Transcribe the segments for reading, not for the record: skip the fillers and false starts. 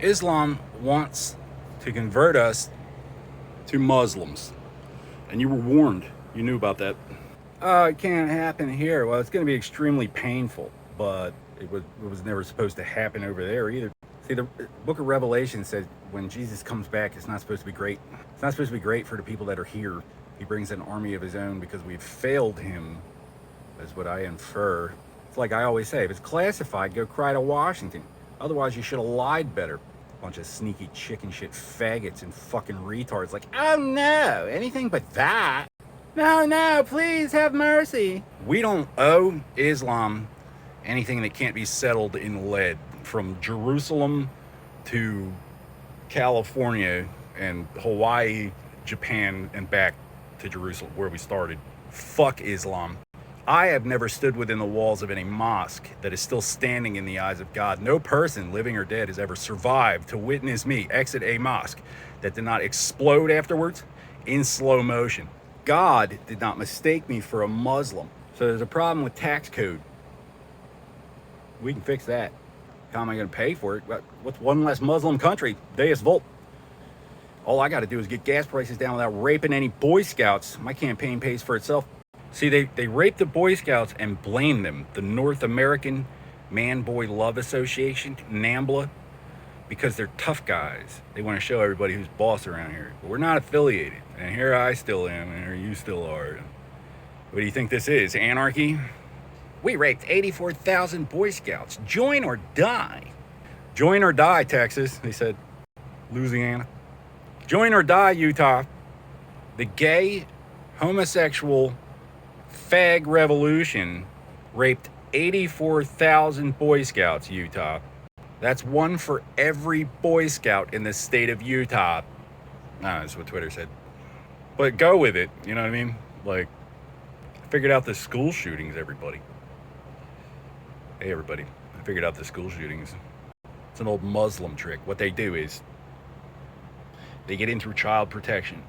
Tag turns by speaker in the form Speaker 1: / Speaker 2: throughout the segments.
Speaker 1: Islam wants to convert us to Muslims. And you were warned. You knew about that. It can't happen here. Well, it's going to be extremely painful, but it was never supposed to happen over there either. See, the book of Revelation says when Jesus comes back, it's not supposed to be great. It's not supposed to be great for the people that are here. He brings an army of his own because we've failed him, is what I infer. It's like I always say, if it's classified, go cry to Washington. Otherwise, you should have lied better. Bunch of sneaky chicken shit faggots and fucking retards like, oh no, anything but that. No, please have mercy. We don't owe Islam anything that can't be settled in lead. From Jerusalem to California and Hawaii, Japan, and back to Jerusalem, where we started. Fuck Islam. I have never stood within the walls of any mosque that is still standing in the eyes of God. No person, living or dead, has ever survived to witness me exit a mosque that did not explode afterwards in slow motion. God did not mistake me for a Muslim. So there's a problem with tax code. We can fix that. How am I going to pay for it? What's one less Muslim country? Deus Vult. All I got to do is get gas prices down without raping any Boy Scouts. My campaign pays for itself. See, they rape the Boy Scouts and blame them, the North American Man-Boy Love Association, NAMBLA, because they're tough guys. They want to show everybody who's boss around here. But we're not affiliated. And here I still am, and here you still are. What do you think this is, anarchy? We raped 84,000 Boy Scouts. Join or die. Join or die, Texas, they said. Louisiana. Join or die, Utah. The gay, homosexual, fag revolution raped 84,000 Boy Scouts, Utah. That's one for every Boy Scout in the state of Utah. That's what Twitter said. But go with it, you know what I mean? Like, I figured out the school shootings, everybody. Hey, everybody, I figured out the school shootings. It's an old Muslim trick. What they do is they get in through child protection.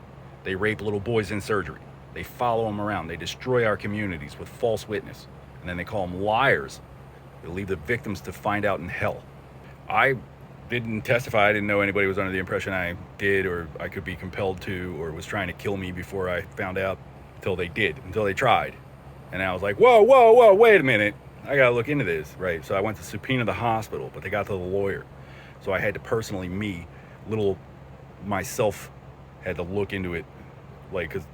Speaker 1: They rape little boys in surgery. They follow them around. They destroy our communities with false witness. And then they call them liars. They leave the victims to find out in hell. I didn't testify. I didn't know anybody was under the impression I did or I could be compelled to or was trying to kill me before I found out until they tried. And I was like, whoa, wait a minute. I got to look into this, right? So I went to subpoena the hospital, but they got to the lawyer. So I had to personally, little myself, had to look into it, like, because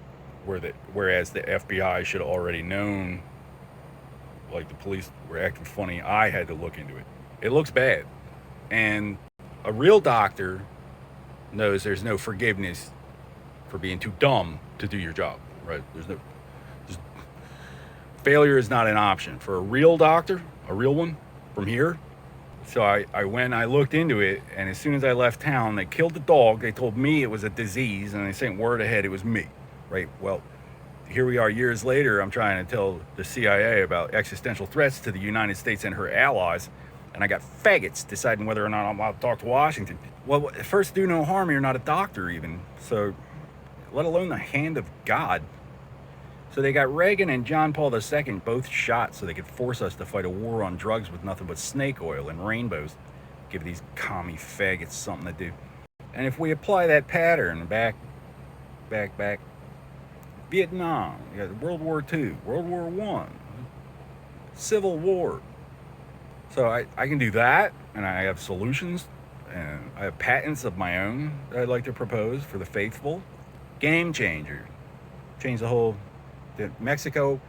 Speaker 1: whereas the FBI should have already known, like the police were acting funny, I had to look into it. It looks bad. And a real doctor knows there's no forgiveness for being too dumb to do your job, right? Failure is not an option for a real doctor, a real one from here. So I went, I looked into it, and as soon as I left town, they killed the dog. They told me it was a disease, and they sent word ahead it was me, right? Well, here we are years later. I'm trying to tell the CIA about existential threats to the United States and her allies, and I got faggots deciding whether or not I'm allowed to talk to Washington. Well, first, do no harm. You're not a doctor even, so let alone the hand of God. So they got Reagan and John Paul II both shot so they could force us to fight a war on drugs with nothing but snake oil and rainbows. Give these commie faggots something to do. And if we apply that pattern back, Vietnam, you got World War II, World War I, Civil War. So I can do that, and I have solutions, and I have patents of my own that I'd like to propose for the faithful. Game changer. Change the whole... Mexico,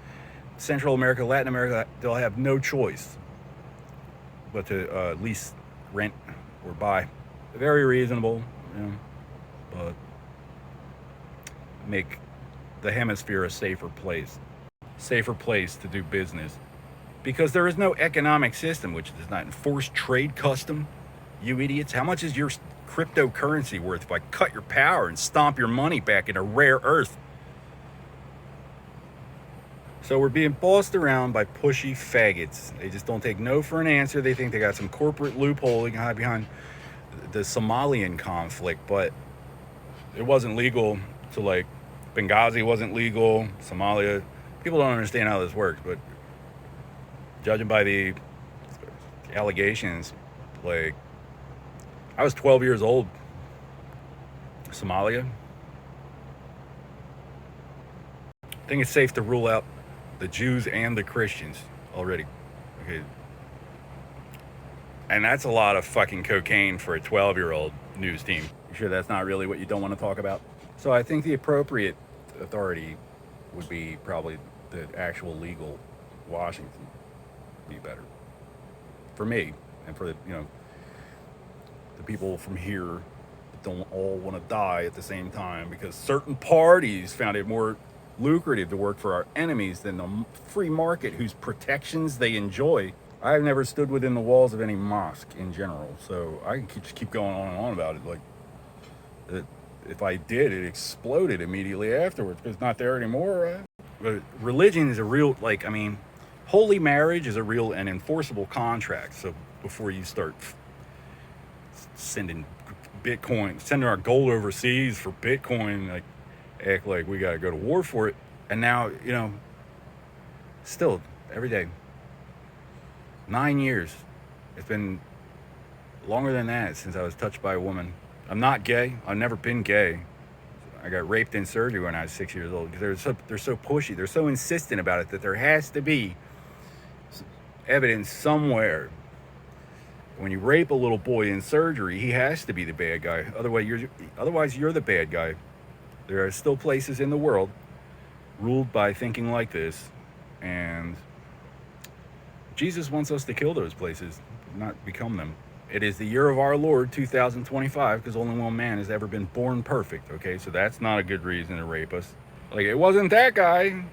Speaker 1: Central America, Latin America, they'll have no choice but to lease, rent, or buy. Very reasonable, but make the hemisphere a safer place to do business. Because there is no economic system which does not enforce trade custom, you idiots. How much is your cryptocurrency worth if I cut your power and stomp your money back into rare earth? So we're being bossed around by pushy faggots. They just don't take no for an answer. They think they got some corporate loophole they can hide behind the Somalian conflict, but it wasn't legal to, like, Benghazi wasn't legal, Somalia. People don't understand how this works, but judging by the allegations, like, I was 12 years old. Somalia. I think it's safe to rule out the Jews and the Christians already. Okay. And that's a lot of fucking cocaine for a 12-year-old news team. You sure that's not really what you don't want to talk about? So I think the appropriate authority would be probably the actual legal Washington. Be better for me and for the the people from here that don't all want to die at the same time, because certain parties found it more lucrative to work for our enemies than the free market whose protections they enjoy. I've never stood within the walls of any mosque in general, so I can just keep going on and on about it. Like, if I did, it exploded immediately afterwards because it's not there anymore. Right? But religion is a real, holy marriage is a real and enforceable contract. So before you start sending Bitcoin, sending our gold overseas for Bitcoin, act like we got to go to war for it. And now, still every day, 9 years. It's been longer than that since I was touched by a woman. I'm not gay. I've never been gay. I got raped in surgery when I was 6 years old because they're so pushy. They're so insistent about it that there has to be evidence somewhere. When you rape a little boy in surgery, he has to be the bad guy. Otherwise, you're the bad guy. There are still places in the world ruled by thinking like this, and Jesus wants us to kill those places, not become them. It is the year of our Lord, 2025, because only one man has ever been born perfect, okay? So that's not a good reason to rape us. It wasn't that guy.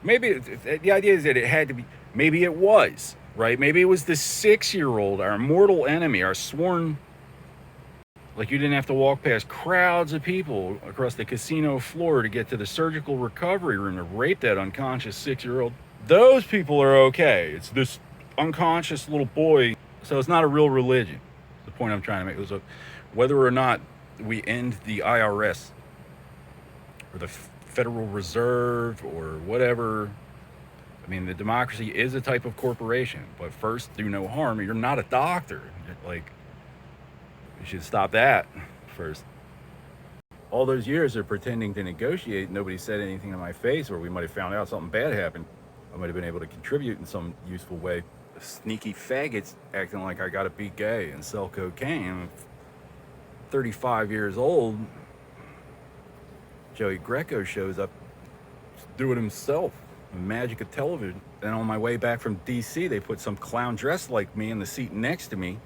Speaker 1: Maybe the idea is that it had to be, maybe it was, right? Maybe it was the 6-year-old, our mortal enemy, our sworn, you didn't have to walk past crowds of people across the casino floor to get to the surgical recovery room to rape that unconscious 6-year-old. Those people are okay. It's this unconscious little boy. So it's not a real religion. The point I'm trying to make is whether or not we end the IRS or the Federal Reserve or whatever. The democracy is a type of corporation, but first, do no harm. You're not a doctor. You should stop that first. All those years of pretending to negotiate, nobody said anything in my face, or we might have found out something bad happened. I might have been able to contribute in some useful way. Sneaky faggots acting like I gotta be gay and sell cocaine. I'm 35 years old. Joey Greco shows up, do it himself. The magic of television. And on my way back from DC, they put some clown dressed like me in the seat next to me.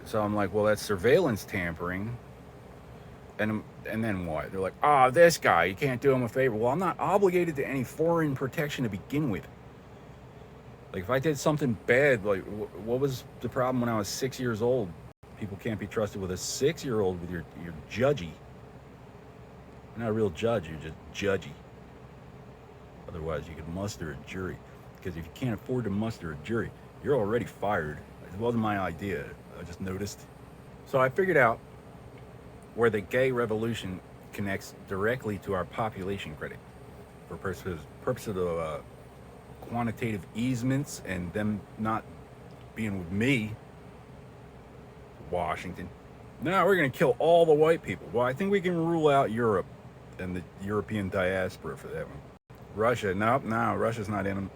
Speaker 1: So I'm like, well, that's surveillance tampering. And then what? They're like, this guy, you can't do him a favor. Well, I'm not obligated to any foreign protection to begin with. If I did something bad, what was the problem when I was 6 years old? People can't be trusted with a 6-year-old with your judgy. You're not a real judge, you're just judgy. Otherwise, you could muster a jury. Because if you can't afford to muster a jury, you're already fired. It wasn't my idea. I just noticed. So I figured out where the gay revolution connects directly to our population credit for purposes of quantitative easements and them not being with me, Washington. No, we're going to kill all the white people. Well, I think we can rule out Europe and the European diaspora for that one. Russia, no, Russia's not in them.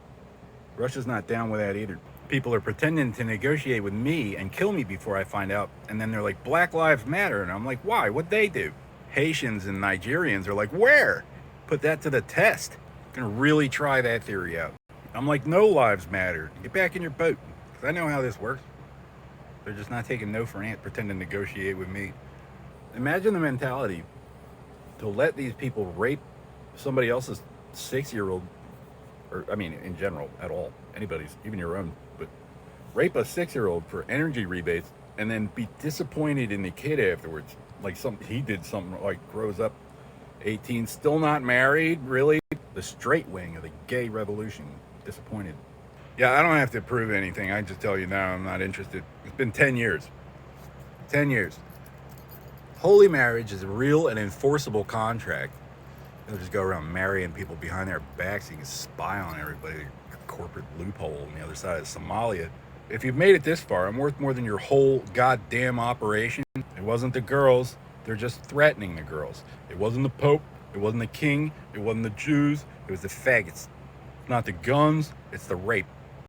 Speaker 1: Russia's not down with that either. People are pretending to negotiate with me and kill me before I find out. And then they're like, Black Lives Matter. And I'm like, why? What'd they do? Haitians and Nigerians are like, where? Put that to the test. I'm going to really try that theory out. I'm like, no lives matter. Get back in your boat. Because I know how this works. They're just not taking no for an ant, pretending to negotiate with me. Imagine the mentality to let these people rape somebody else's 6-year-old, or in general, at all. Anybody's, even your own. But rape a 6-year-old for energy rebates and then be disappointed in the kid afterwards. He did something, grows up 18, still not married, really? The straight wing of the gay revolution, disappointed. Yeah, I don't have to prove anything. I just tell you now, I'm not interested. It's been 10 years. 10 years. Holy marriage is a real and enforceable contract. They'll just go around marrying people behind their backs. So you can spy on everybody. A corporate loophole on the other side of Somalia. If you've made it this far, I'm worth more than your whole goddamn operation. It wasn't the girls. They're just threatening the girls. It wasn't the Pope. It wasn't the king. It wasn't the Jews. It was the faggots. Not the guns. It's the rape.